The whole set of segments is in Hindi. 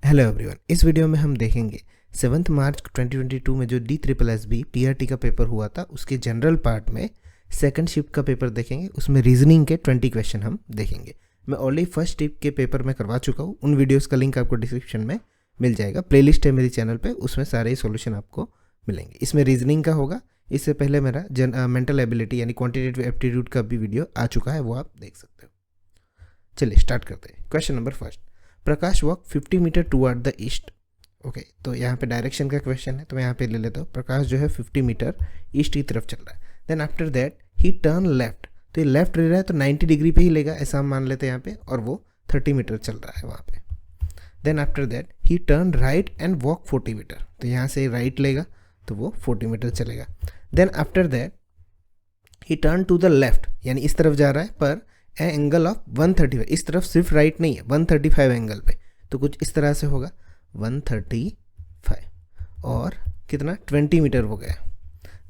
हेलो एवरीवन, इस वीडियो में हम देखेंगे 7 मार्च 2022 में जो DSSB PRT का पेपर हुआ था उसके जनरल पार्ट में सेकंड शिफ्ट का पेपर देखेंगे। उसमें रीजनिंग के 20 क्वेश्चन हम देखेंगे। मैं ऑलरेडी फर्स्ट शिफ्ट के पेपर में करवा चुका हूँ, उन वीडियोस का लिंक आपको डिस्क्रिप्शन में मिल जाएगा। प्लेलिस्ट है मेरे चैनल पे, उसमें सारे सॉल्यूशन आपको मिलेंगे। इसमें रीजनिंग का होगा। इससे पहले मेरा मेंटल एबिलिटी यानी क्वान्टिटेटिव एप्टीट्यूड का भी वीडियो आ चुका है, वो आप देख सकते हो। चलिए स्टार्ट करते हैं। Question number first, Prakash walk 50 metre toward the east. Okay, तो यहाँ पे डायरेक्शन का क्वेश्चन है, तो मैं यहाँ पे ले लेता हूँ। प्रकाश जो है 50 मीटर ईस्ट की तरफ चल रहा है। Then after that he turn left, तो ये लेफ्ट ले रहा है तो 90 डिग्री पे ही लेगा, ऐसा हम मान लेते हैं यहाँ पे, और वो 30 मीटर चल रहा है वहाँ पे। Then after that he turn right and walk 40 metre, तो यहाँ से राइट लेगा तो वो 40 मीटर चलेगा। Then after that he turn to the left, यानी इस तरफ जा रहा है पर एंगल ऑफ 135, इस तरफ सिर्फ राइट नहीं है, 135 एंगल पे, तो कुछ इस तरह से होगा 135 और कितना 20 मीटर हो गया।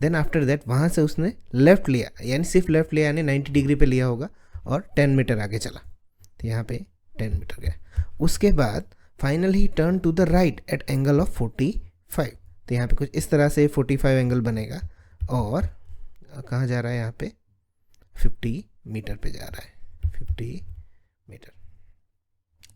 देन आफ्टर दैट वहाँ से उसने लेफ्ट लिया, यानी सिर्फ लेफ्ट लिया, यानी 90 डिग्री पे लिया होगा और 10 मीटर आगे चला, तो यहाँ पे 10 मीटर गया। उसके बाद finally he turn to the right at angle of 45, तो यहाँ पे कुछ इस तरह से 45 एंगल बनेगा और कहाँ जा रहा है, यहाँ पे 50 मीटर पे जा रहा है, 50 मीटर।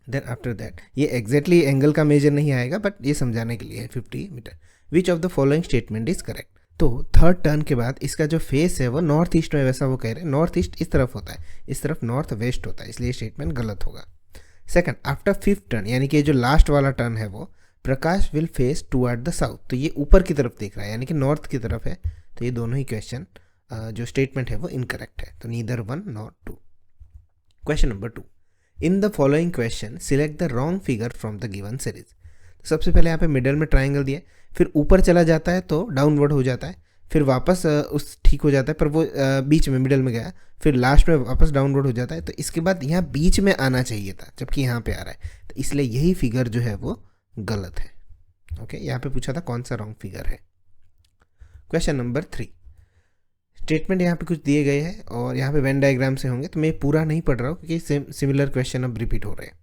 देन आफ्टर दैट ये एग्जैक्टली एंगल का मेजर नहीं आएगा, बट ये समझाने के लिए है 50 metre. Which of the following statement is correct. तो थर्ड टर्न के बाद इसका जो फेस है वो नॉर्थ ईस्ट में, वैसा वो कह रहे हैं नॉर्थ ईस्ट इस तरफ होता है, इस तरफ नॉर्थ वेस्ट होता है, इसलिए स्टेटमेंट गलत होगा। सेकंड, आफ्टर फिफ्थ टर्न, यानी कि जो लास्ट वाला टर्न है वो प्रकाश will face toward the south, तो ये ऊपर की तरफ देख रहा है, यानी कि नॉर्थ की तरफ है, तो ये दोनों ही क्वेश्चन जो स्टेटमेंट है वो इनकरेक्ट है, तो neither 1 not 2। Question number 2, in the following question select the wrong figure from the given series. सबसे पहले यहाँ पे मिडल में ट्राइंगल दिया, फिर ऊपर चला जाता है तो डाउनवर्ड हो जाता है, फिर वापस उस ठीक हो जाता है, पर वो बीच में मिडल में गया, फिर लास्ट में वापस डाउनवर्ड हो जाता है, तो इसके बाद यहाँ बीच में आना चाहिए था, जबकि यहाँ पे आ रहा है, तो इसलिए यही फिगर जो है वो गलत है। ओके, यहाँ पे पूछा था कौन सा रॉन्ग फिगर है। क्वेश्चन नंबर 3, स्टेटमेंट यहाँ पे कुछ दिए गए हैं और यहाँ पे वेन डायग्राम से होंगे, तो मैं पूरा नहीं पढ़ रहा हूँ क्योंकि सिमिलर क्वेश्चन अब रिपीट हो रहे हैं।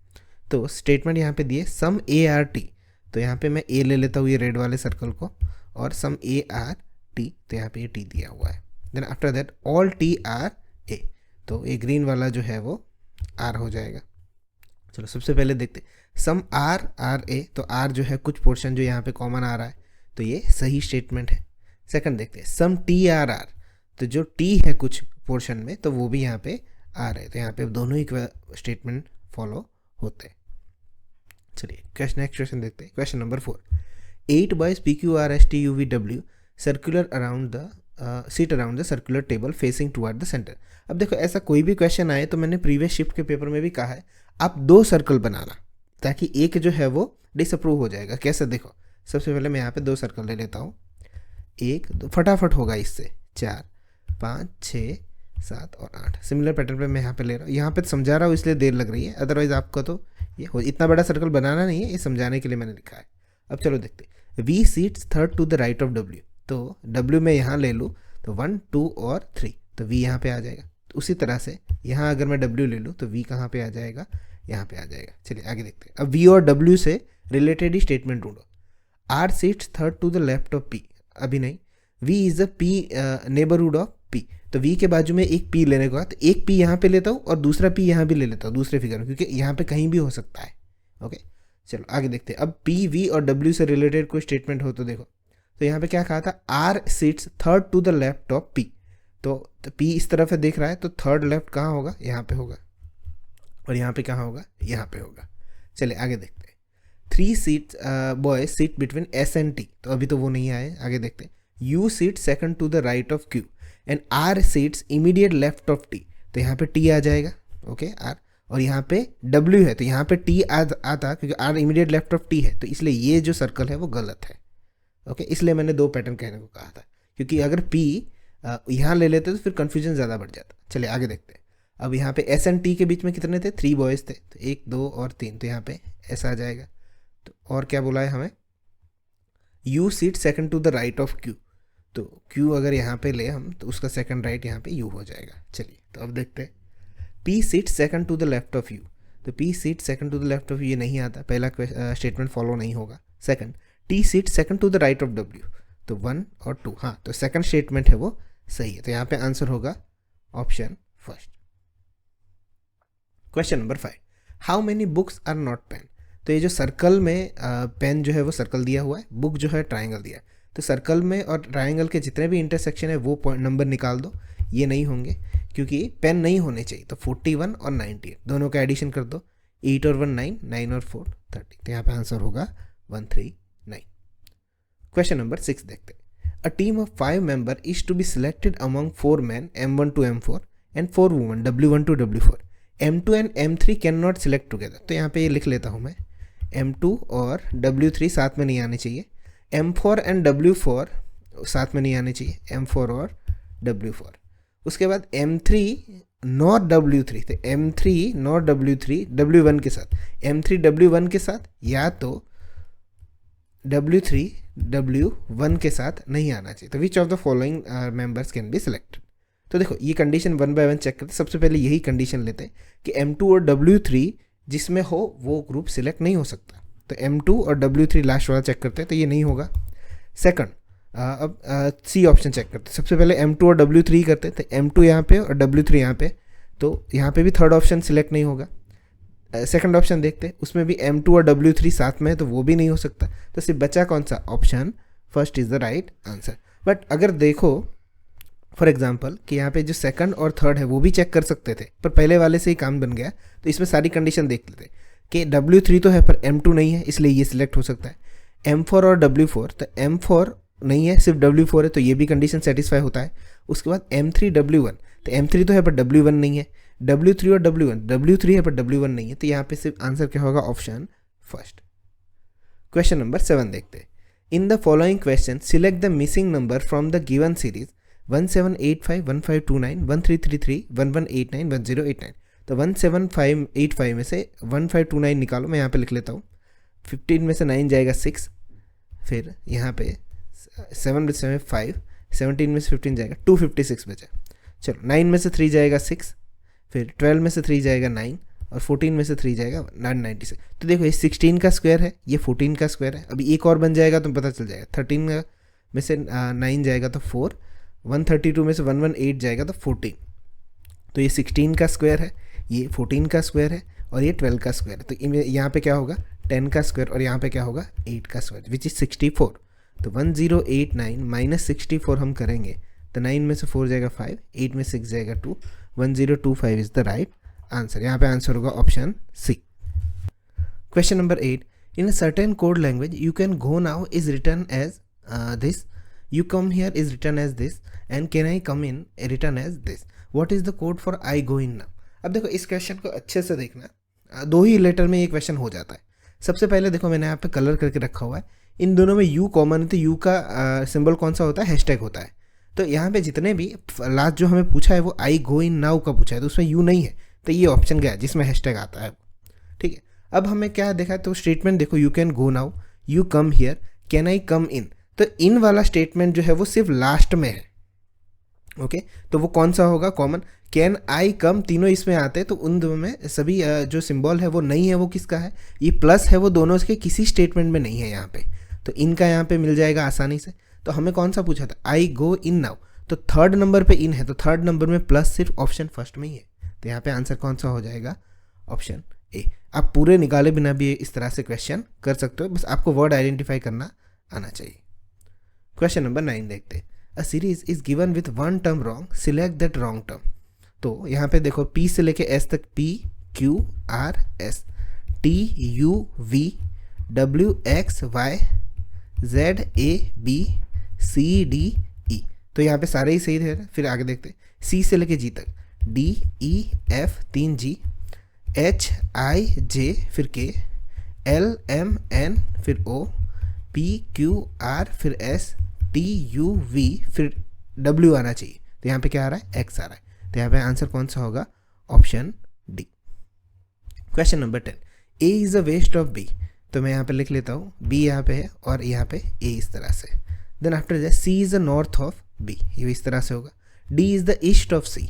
तो स्टेटमेंट यहाँ पे दिए सम ART, तो यहाँ पे मैं A ले लेता हूँ ये रेड वाले सर्कल को, और सम ART, तो यहाँ पे ये T दिया हुआ है। Then after that all T R A, तो ये ग्रीन वाला जो है वो R हो जाएगा। चलो सबसे पहले देखते सम R R A, तो R जो है कुछ पोर्शन जो यहाँ पे कॉमन आ रहा है, तो ये सही स्टेटमेंट है। सेकंड देखते हैं सम TRR, तो जो T है कुछ पोर्शन में, तो वो भी यहाँ पे आ रहे हैं, तो यहाँ पे दोनों ही स्टेटमेंट फॉलो होते हैं। चलिए नेक्स्ट क्वेश्चन देखते हैं। Question number 4, 8 boys PQRSTUVW circular around the seat around the circular table facing toward the centre. अब देखो ऐसा कोई भी क्वेश्चन आए तो मैंने प्रीवियस शिफ्ट के पेपर में भी कहा है आप 2 सर्कल बनाना, ताकि एक जो है वो डिसअप्रूव हो जाएगा। कैसे, देखो सबसे पहले मैं यहाँ पे 2 सर्कल ले लेता हूँ, 1 2, फटाफट होगा इससे, 4 5 6 7 और 8। सिमिलर पैटर्न पे मैं यहाँ पे ले रहा हूँ, यहाँ पे समझा रहा हूँ इसलिए देर लग रही है, अदरवाइज आपका तो ये हो, इतना बड़ा सर्कल बनाना नहीं है, ये समझाने के लिए मैंने लिखा है। अब चलो देखते, V seats third to the right of W, तो W में यहाँ ले लूँ तो 1 2 और 3, तो V यहाँ पे आ जाएगा। तो उसी तरह से यहाँ अगर मैं W ले लूँ तो V कहाँ पे आ जाएगा, यहाँ पे आ जाएगा। चलिए आगे देखते हैं। अब V और W से रिलेटेड ही स्टेटमेंट ढूंढो। R seats third to the left of P, अभी नहीं, V is the P neighbourhood of P, तो V के बाजू में एक P लेने के बाद एक P यहाँ पे लेता हूँ और दूसरा P यहाँ भी ले लेता हूँ दूसरे फिगर में, क्योंकि यहाँ पे कहीं भी हो सकता है। ओके, चलो आगे देखते हैं। अब P V और W से रिलेटेड कोई स्टेटमेंट हो तो देखो, तो यहाँ पे क्या कहा था, R seats third to the left of P, तो P इस तरफ है देख रहा है, तो थर्ड लेफ्ट कहाँ होगा, यहाँ पे होगा, और यहाँ पे कहाँ होगा, यहाँ पे होगा। चलिए आगे देखते हैं। 3 seats boys seat between S and T, तो अभी तो वो नहीं आए, आगे देखते हैं। U seat second to the right of Q and R seats immediate left of T, तो यहाँ पे T आ जाएगा। ओके R, और यहाँ पे W है तो यहाँ पे T आता, क्योंकि R immediate left of T है, तो इसलिए ये जो सर्कल है वो गलत है। ओके, इसलिए मैंने 2 पैटर्न कहने को कहा था, क्योंकि अगर P यहाँ ले लेते तो फिर कन्फ्यूजन ज़्यादा बढ़ जाता। चलिए आगे देखते हैं। अब यहाँ पे S एंड T के बीच में कितने थे, 3 बॉयज़ थे, तो 1 2 और 3, तो यहाँ पे S आ जाएगा। तो और क्या बोला है हमें, U seat second to the right of Q, तो Q अगर यहाँ पे ले हम तो उसका सेकंड राइट यहाँ पे U हो जाएगा। चलिए तो अब देखते हैं। P seat second to the left of U, तो P seat second to the left of, ये नहीं आता, पहला स्टेटमेंट फॉलो नहीं होगा। Second, T seat second to the right of W, तो 1 और 2, हाँ तो सेकंड स्टेटमेंट है वो सही है, तो यहाँ पे आंसर होगा option first. Question number 5, how many books are not pen. तो ये जो सर्कल में पेन जो है वो सर्कल दिया हुआ है, बुक जो है ट्राइंगल दिया है, तो सर्कल में और ट्राइंगल के जितने भी इंटरसेक्शन है वो पॉइंट नंबर निकाल दो, ये नहीं होंगे क्योंकि पेन नहीं होने चाहिए। तो 41 और 98 दोनों का एडिशन कर दो, 8 और 1 9, 9 और 4 30, तो यहाँ पे आंसर होगा 139। क्वेश्चन नंबर 6 देखते हैं, a team of 5 member is to be selected among 4 men M1 to M4 and 4 women W1 to W4, M2 and M3 can not select together. तो यहाँ पे ये लिख लेता हूँ मैं, M2 और W3 साथ में नहीं आने चाहिए, M4 एंड W4 साथ में नहीं आने चाहिए, M4 और W4। उसके बाद M3 नॉट W3, तो M3 नॉट W3 W1 के साथ, M3 W1 के साथ, या तो W3 W1 के साथ नहीं आना चाहिए। तो विच of the following members can be selected. तो देखो ये कंडीशन 1 by 1 चेक करते, सबसे पहले यही कंडीशन लेते हैं कि M2 और W3 जिसमें हो वो ग्रुप सिलेक्ट नहीं हो सकता, तो M2 और W3 लास्ट वाला चेक करते हैं, तो ये नहीं होगा। सेकंड, अब सी ऑप्शन चेक करते हैं, सबसे पहले M2 और W3 करते हैं, तो M2 यहाँ पे और W3 यहाँ पे, तो यहाँ पे भी थर्ड ऑप्शन सिलेक्ट नहीं होगा। सेकंड ऑप्शन देखते हैं, उसमें भी M2 और W3 साथ में है, तो वो भी नहीं हो सकता, तो सिर्फ बचा कौन सा, option first is the right answer. But अगर देखो फॉर एग्जाम्पल कि यहाँ पे जो सेकंड और थर्ड है वो भी चेक कर सकते थे, पर पहले वाले से ही काम बन गया, तो इसमें सारी कंडीशन देख लेते कि W3 तो है पर M2 नहीं है, इसलिए ये सिलेक्ट हो सकता है। M4 और W4, तो M4 नहीं है सिर्फ W4 है, तो ये भी कंडीशन सेटिस्फाई होता है। उसके बाद M3 W1, तो M3 तो है पर W1 नहीं है, W3 और W3 है पर W1 नहीं है, तो यहाँ पे सिर्फ आंसर क्या होगा, ऑप्शन फर्स्ट। क्वेश्चन नंबर 7 देखते हैं, in the following question select the missing number from the given series 1785 1529 1333 1189 1089। तो 1785 में से 1529 निकालो, मैं यहाँ पे लिख लेता हूँ, 15 में से 9 जाएगा 6, फिर यहाँ पे 7 में से 5, 17 में से 15 जाएगा 256 बचा। चलो 9 में से 3 जाएगा 6, फिर 12 में से 3 जाएगा 9 और 14 में से 3 जाएगा 996। तो देखो ये 16 का स्क्वायर है, ये 14 का स्क्वायर है, अभी एक और बन जाएगा तो पता चल जाएगा। 13 में से 9 जाएगा तो 4, 132 में से 118 जाएगा तो 14, तो ये 16 का स्क्वायर है, ये 14 का स्क्वायर है और ये 12 का स्क्वायर है, तो यहाँ पे क्या होगा 10 का स्क्वायर और यहाँ पे क्या होगा 8 का स्क्वायर विच इज़ 64। तो 1089 माइनस 64 हम करेंगे तो 9 में से 4 जाएगा 5, 8 में 6 जाएगा 2, 1025 इज द राइट आंसर। यहाँ पे आंसर होगा option C. Question number 8, in a certain code language you can go now is return as this, you come here is written as this and can I come in written as this, what is the code for I go in now। अब देखो इस क्वेश्चन को अच्छे से देखना, दो ही लेटर में ये क्वेश्चन हो जाता है। सबसे पहले देखो मैंने यहाँ पे कलर करके रखा हुआ है, इन दोनों में U कॉमन है, तो U का सिंबल कौन सा होता है, हैशटैग होता है। तो यहाँ पे जितने भी लास्ट जो हमें पूछा है वो आई गो इन नाउ का पूछा है, तो उसमें U नहीं है, तो ये ऑप्शन गया जिसमें हैशटैग आता है, ठीक है। अब हमें क्या देखा है, तो स्टेटमेंट देखो, you can go now, you come here, can I come in, तो इन वाला स्टेटमेंट जो है वो सिर्फ लास्ट में है, ओके। तो वो कौन सा होगा, कॉमन। कैन आई कम तीनों इसमें आते हैं, तो उन दोनों में सभी जो सिंबल है वो नहीं है, वो किसका है, ये प्लस है, वो दोनों के किसी स्टेटमेंट में नहीं है यहाँ पे, तो इनका यहाँ पे मिल जाएगा आसानी से। तो हमें कौन सा पूछा था, आई गो इन नाउ, तो थर्ड नंबर पे इन है, तो थर्ड नंबर में प्लस सिर्फ ऑप्शन फर्स्ट में ही है, तो यहाँ पे आंसर कौन सा हो जाएगा, ऑप्शन ए। आप पूरे निकाले बिना भी इस तरह से क्वेश्चन कर सकते हो, बस आपको वर्ड आइडेंटिफाई करना आना चाहिए। क्वेश्चन नंबर 9 देखते हैं, a series is given with one term wrong, select that wrong term. तो यहाँ पे देखो P से लेके S तक, P Q R S T U V W X Y Z A B C D E, तो यहाँ पे सारे ही सही थे। फिर आगे देखते हैं, C से लेके G तक, D E F 3 G H I J फिर K L M N फिर O P Q R फिर S T U V फिर W आना चाहिए, तो यहाँ पे क्या आ रहा है, X आ रहा है, तो यहाँ पे आंसर कौन सा होगा, option D. Question number 10, A is a west of B, तो मैं यहाँ पे लिख लेता हूँ, B यहाँ पे है और यहाँ पे A इस तरह से। Then after that C is the north of B, ये इस तरह से होगा। D is the east of C,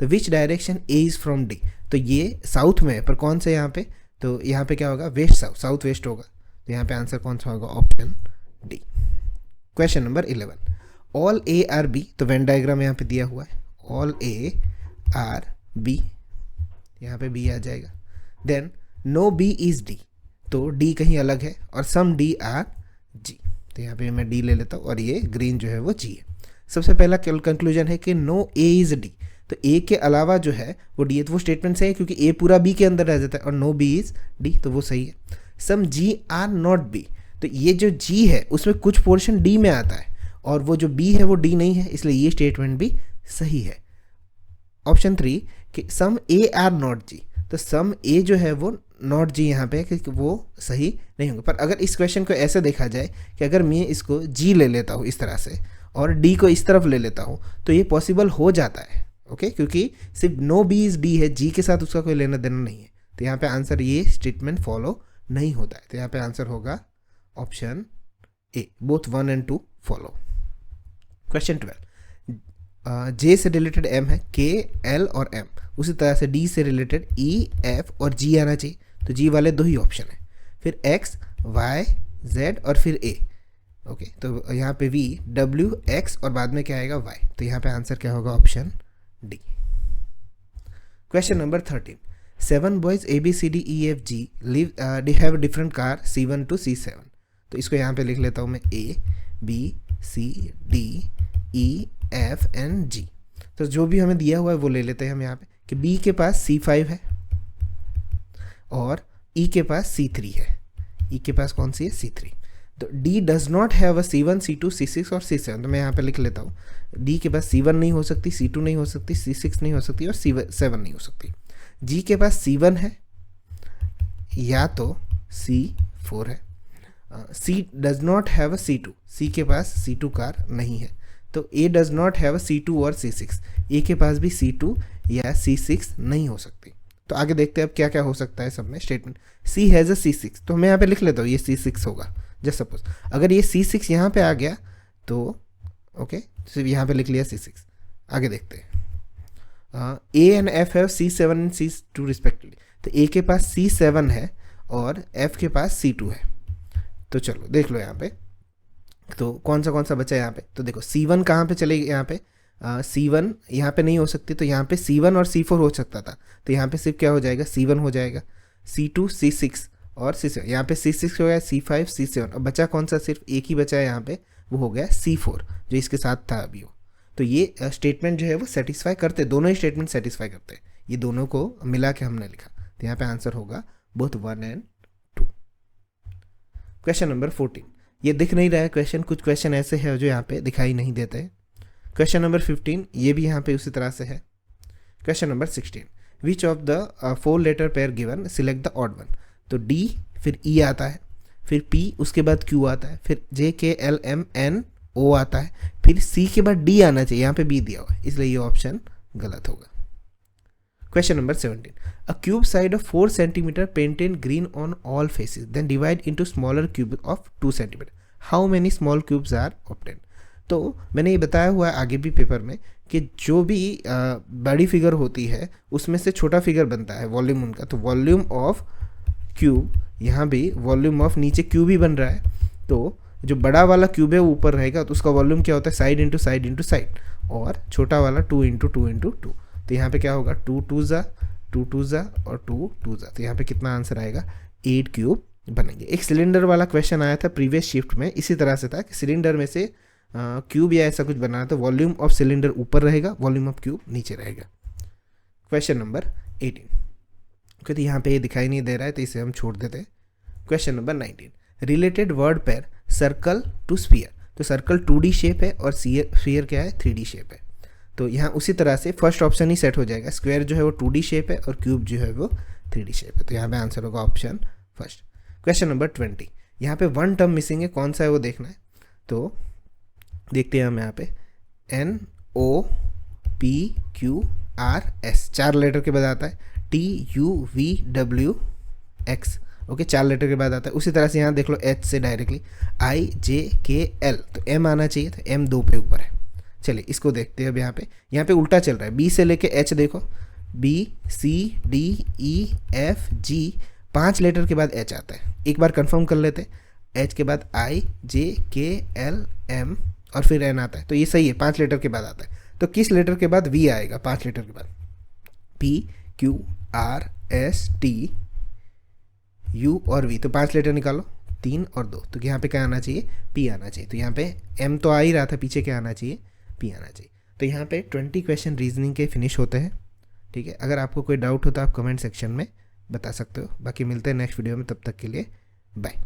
तो which direction A is from D, तो ये साउथ में है, पर कौन से यहाँ पे, तो यहाँ पे क्या होगा, वेस्ट साउथ, साउथ वेस्ट होगा। तो यहाँ पे आंसर कौन सा होगा, option D. Question number 11, all A are B, तो वेन डायग्राम यहाँ पे दिया हुआ है, ऑल ए आर बी, यहाँ पे बी आ जाएगा। Then no B is D, तो डी कहीं अलग है, और सम डी आर जी, तो यहाँ पे मैं डी ले लेता हूँ और ये ग्रीन जो है वो जी है। सबसे पहला कंक्लूजन है कि नो ए इज डी, तो ए के अलावा जो है वो डी है, तो वो स्टेटमेंट सही है क्योंकि ए पूरा बी के अंदर रह जाता है, और नो बी इज डी, तो वो सही है। सम जी आर नॉट बी, तो ये जो जी है उसमें कुछ पोर्शन डी में आता है, और वो जो बी है वो डी नहीं है, इसलिए ये स्टेटमेंट भी सही है। ऑप्शन 3 कि सम ए आर नॉट जी, तो सम ए जो है वो नॉट जी यहाँ पे क्योंकि वो सही नहीं होंगे। पर अगर इस क्वेश्चन को ऐसे देखा जाए कि अगर मैं इसको जी ले लेता हूँ इस तरह से और डी को इस तरफ ले लेता हूँ, तो ये पॉसिबल हो जाता है, ओके, क्योंकि सिर्फ नो बी इज डी है, जी के साथ उसका कोई लेना देना नहीं है। तो यहाँ पे आंसर, ये स्टेटमेंट फॉलो नहीं होता है, तो यहाँ पे आंसर होगा option A, both 1 and 2 follow. Question 12, जे से रिलेटेड एम है, के एल और एम, उसी तरह से डी से रिलेटेड ई एफ और जी आना चाहिए, तो जी वाले 2 ही ऑप्शन है। फिर एक्स वाई जेड और फिर ए, ओके, तो यहाँ पे वी डब्ल्यू एक्स और बाद में क्या आएगा वाई, तो यहाँ पे आंसर क्या होगा, option D. Question number 13, 7 boys A B C D E F G live have different car C1 to C7, तो इसको यहाँ पे लिख लेता हूँ मैं A B C D E F and G, तो जो भी हमें दिया हुआ है वो ले लेते हैं हम यहाँ पे कि बी के पास C5 है और ई के पास C3 है, ई के पास कौन सी है, C3, तो D does not have a C1 C2 C6 और C7, तो मैं यहाँ पे लिख लेता हूँ डी के पास C1 नहीं हो सकती, C2 नहीं हो सकती, C6 नहीं हो सकती और C7 नहीं हो सकती। जी के पास C1 है या तो C4 है, C does not have a C2, C के पास C2 कार नहीं है, तो A does not have a C2 और C6, A के पास भी C2 या C6 नहीं हो सकती। तो आगे देखते हैं अब क्या क्या हो सकता है सब में statement. C has a C6, तो मैं यहाँ पे लिख लेता हूँ ये C6 होगा, जस्ट सपोज अगर ये C6 यहाँ पे आ गया तो ओके, सिर्फ यहाँ पे लिख लिया C6। आगे देखते हैं, A एंड F है C7 एंड C2 रिस्पेक्टिवली, तो A के पास C7 है और F के पास C2 है, तो चलो देख लो यहाँ पे, तो कौन सा बचा है यहाँ पे, तो देखो C1 कहाँ पे चलेगी, यहाँ पे C1 यहाँ पे नहीं हो सकती, तो यहाँ पे C1 और C4 हो सकता था, तो यहाँ पे सिर्फ क्या हो जाएगा, C1 हो जाएगा, C2 C6 और C7, यहाँ पे C6 हो गया, C5 C7, अब बचा कौन सा, सिर्फ एक ही बचा है यहाँ पे, वो हो गया C4 जो इसके साथ था अभी वो। तो ये स्टेटमेंट जो है वो सेटिस्फाई करते, दोनों ही स्टेटमेंट सेटिस्फाई करते हैं, ये दोनों को मिला के हमने लिखा, तो यहाँ पे आंसर होगा बोथ 1 and 2। क्वेश्चन नंबर 14, ये दिख नहीं रहा है क्वेश्चन, कुछ क्वेश्चन ऐसे हैं जो यहाँ पे दिखाई नहीं देते हैं। क्वेश्चन नंबर 15, ये भी यहाँ पे उसी तरह से है। Question number 16, which of the 4 letter pair given select the odd one, तो डी फिर ई आता है, फिर पी उसके बाद क्यू आता है, फिर जे के एल एम एन ओ आता है, फिर सी के बाद डी आना चाहिए, यहाँ पे बी दिया हुआ है, इसलिए ये ऑप्शन गलत होगा। Question number 17, a cube side of 4 cm painted green on all faces then divide into smaller cube of 2 cm, how many small cubes are obtain. तो मैंने ये बताया हुआ है आगे भी पेपर में कि जो भी बड़ी फिगर होती है उसमें से छोटा फिगर बनता है वॉल्यूम उनका, तो वॉल्यूम ऑफ क्यूब, यहाँ भी वॉल्यूम ऑफ नीचे क्यूब ही बन रहा है, तो जो बड़ा वाला क्यूब है वो ऊपर रहेगा, तो उसका वॉल्यूम क्या होता है, side into side into side, और छोटा वाला 2 इंटू 2 इंटू 2, तो यहाँ पे क्या होगा 2 2 ज़ा 2 2 ज़ा और 2 2 ज़ा, तो यहाँ पे कितना आंसर आएगा 8 क्यूब बनेंगे। एक सिलेंडर वाला क्वेश्चन आया था प्रीवियस शिफ्ट में, इसी तरह से था कि सिलेंडर में से क्यूब या ऐसा कुछ बनाना, तो वॉल्यूम ऑफ सिलेंडर ऊपर रहेगा, वॉल्यूम ऑफ क्यूब नीचे रहेगा। क्वेश्चन नंबर 18, क्योंकि यहाँ पे ये दिखाई नहीं दे रहा है तो इसे हम छोड़ देते हैं। Question number 19, related word pair circle to sphere, तो सर्कल 2D शेप है और स्फीयर क्या है 3D शेप है, तो यहाँ उसी तरह से फर्स्ट ऑप्शन ही सेट हो जाएगा, स्क्वायर जो है वो 2D शेप है और क्यूब जो है वो 3D शेप है, तो यहाँ पे आंसर होगा ऑप्शन फर्स्ट। क्वेश्चन नंबर 20, यहाँ पे 1 टर्म मिसिंग है, कौन सा है वो देखना है, तो देखते हैं हम यहाँ पे NOPQRS 4 लेटर के बाद आता है, TUVWX ओके 4 लेटर के बाद आता है। उसी तरह से यहाँ देख लो H से डायरेक्टली IJKL, तो M आना चाहिए, तो M 2 पे ऊपर है। चलिए इसको देखते हैं अब यहाँ पे उल्टा चल रहा है, B से लेके H देखो, B, C, D, E, F, जी, 5 लेटर के बाद एच आता है। एक बार कंफर्म कर लेते हैं, एच के बाद आई, जे, के, एल, एम और फिर एन आता है, तो ये सही है, 5 लेटर के बाद आता है। तो किस लेटर के बाद वी आएगा? 5 लेटर के बाद P, Q, R, S, T, U और वी। तो 5 लेटर निकालो, 3 और 2, तो यहाँ पे क्या आना चाहिए? पी आना चाहिए। तो यहाँ पे एम तो आ ही रहा था, पीछे क्या आना चाहिए? पी आना चाहिए। तो यहाँ पे 20 क्वेश्चन रीजनिंग के फिनिश होते हैं। ठीक है, अगर आपको कोई डाउट हो तो आप कमेंट सेक्शन में बता सकते हो। बाकी मिलते हैं नेक्स्ट वीडियो में, तब तक के लिए बाय।